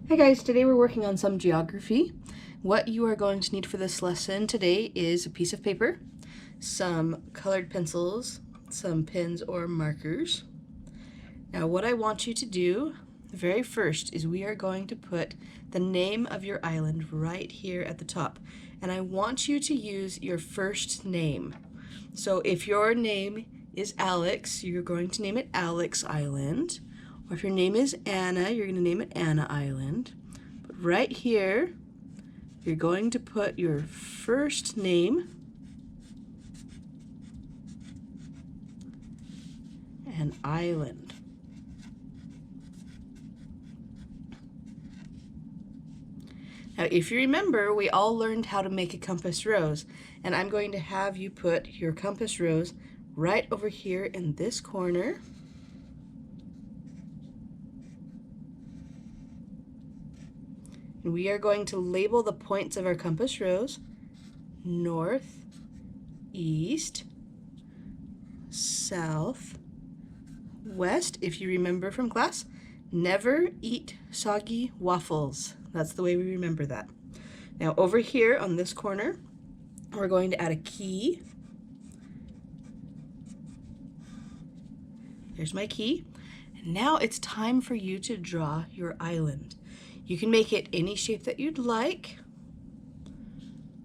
Hi guys, today we're working on some geography. What you are going to need for this lesson today is a piece of paper, some colored pencils, some pens or markers. Now what I want you to do, the very first, is we are going to put the name of your island right here at the top. And I want you to use your first name. So if your name is Alex, you're going to name it Alex Island. Or if your name is Anna, you're going to name it Anna Island. But right here, you're going to put your first name and island. Now, if you remember, we all learned how to make a compass rose, and I'm going to have you put your compass rose right over here in this corner. And we are going to label the points of our compass rose: north, east, south, west. If you remember from class, never eat soggy waffles. That's the way we remember that. Now over here on this corner, we're going to add a key. There's my key. And now it's time for you to draw your island. You can make it any shape that you'd like.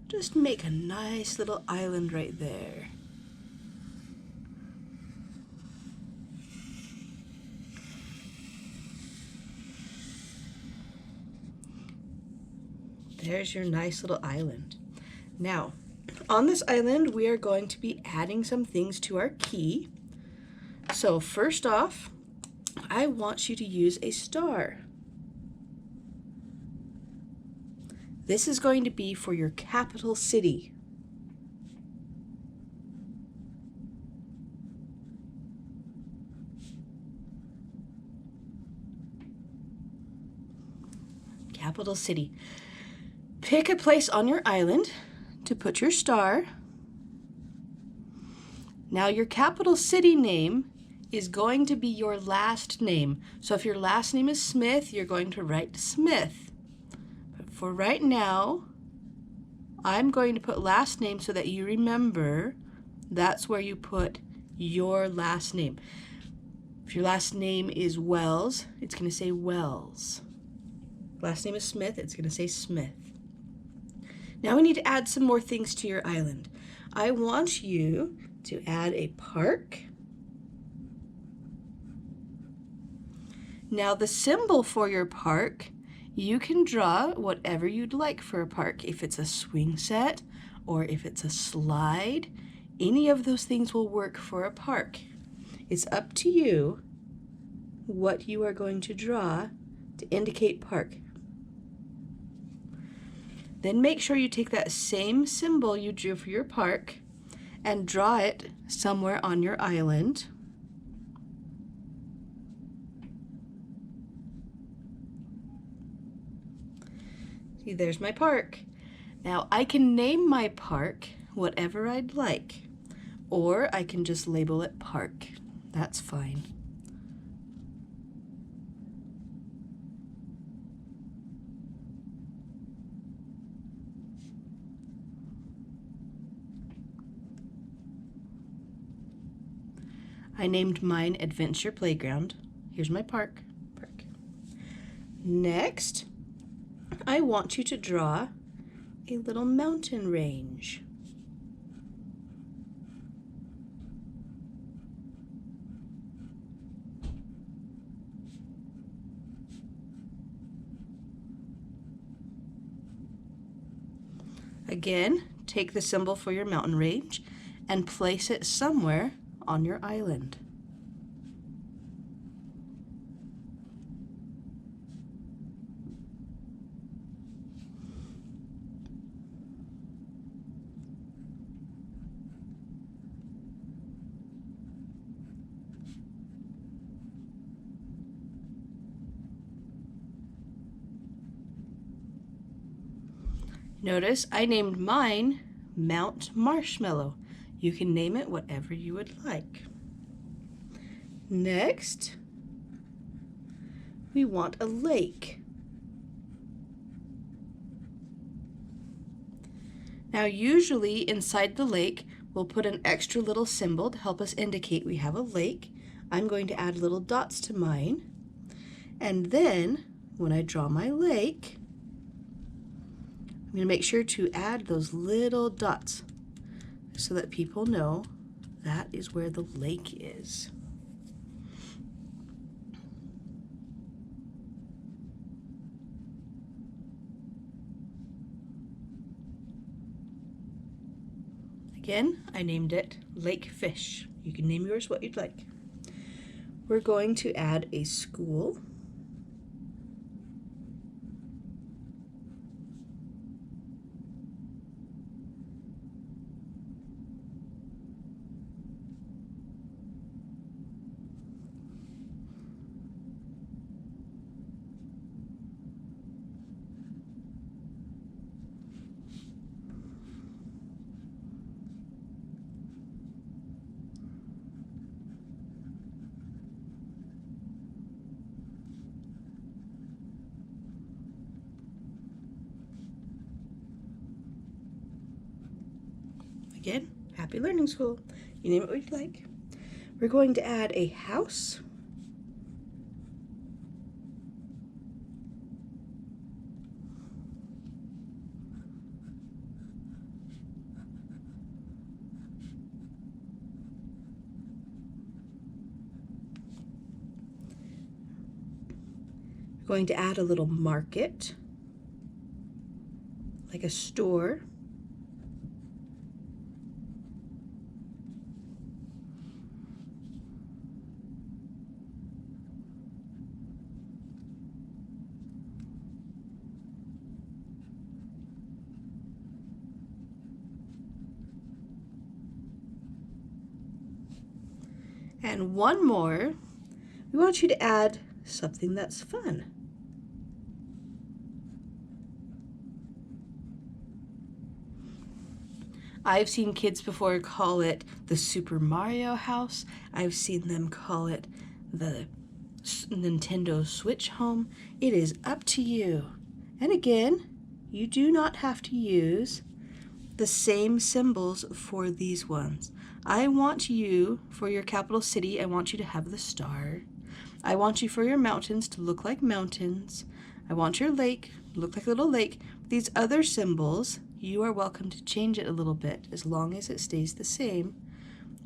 Just make a nice little island right there. There's your nice little island. Now, on this island, we are going to be adding some things to our key. So first off, I want you to use a star. This is going to be for your capital city. Capital city. Pick a place on your island to put your star. Now your capital city name is going to be your last name. So if your last name is Smith, you're going to write Smith. But for right now, I'm going to put last name so that you remember that's where you put your last name. If your last name is Wells, it's going to say Wells. Last name is Smith, it's going to say Smith. Now we need to add some more things to your island. I want you to add a park. Now the symbol for your park, you can draw whatever you'd like for a park. If it's a swing set or if it's a slide, any of those things will work for a park. It's up to you what you are going to draw to indicate park. Then make sure you take that same symbol you drew for your park and draw it somewhere on your island. See, there's my park. Now I can name my park whatever I'd like, or I can just label it park. That's fine. I named mine Adventure Playground. Here's my park. Next, I want you to draw a little mountain range. Again, take the symbol for your mountain range and place it somewhere on your island. Notice I named mine Mount Marshmallow. You can name it whatever you would like. Next, we want a lake. Now usually inside the lake we'll put an extra little symbol to help us indicate we have a lake. I'm going to add little dots to mine, and then when I draw my lake, I'm going to make sure to add those little dots so that people know that is where the lake is. Again, I named it Lake Fish. You can name yours what you'd like. We're going to add a school. Again, Happy Learning School. You name it what you'd like. We're going to add a house. We're going to add a little market, like a store. And one more, we want you to add something that's fun. I've seen kids before call it the Super Mario house. I've seen them call it the Nintendo Switch home. It is up to you. And again, you do not have to use the same symbols for these ones. I want you, for your capital city, I want you to have the star. I want you for your mountains to look like mountains. I want your lake to look like a little lake. These other symbols, you are welcome to change it a little bit as long as it stays the same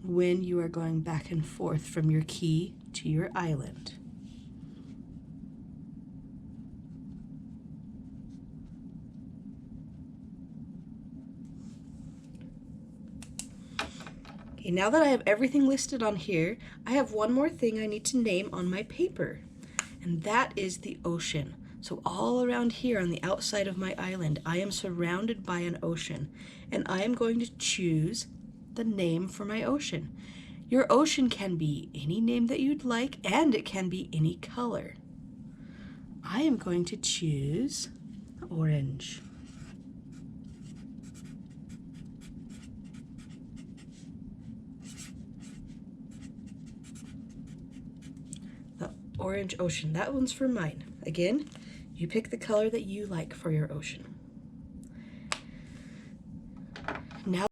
when you are going back and forth from your key to your island. Okay, now that I have everything listed on here, I have one more thing I need to name on my paper, and that is the ocean. So all around here on the outside of my island, I am surrounded by an ocean, and I am going to choose the name for my ocean. Your ocean can be any name that you'd like, and it can be any color. I am going to choose orange. The orange ocean, that one's for mine. Again, you pick the color that you like for your ocean. Now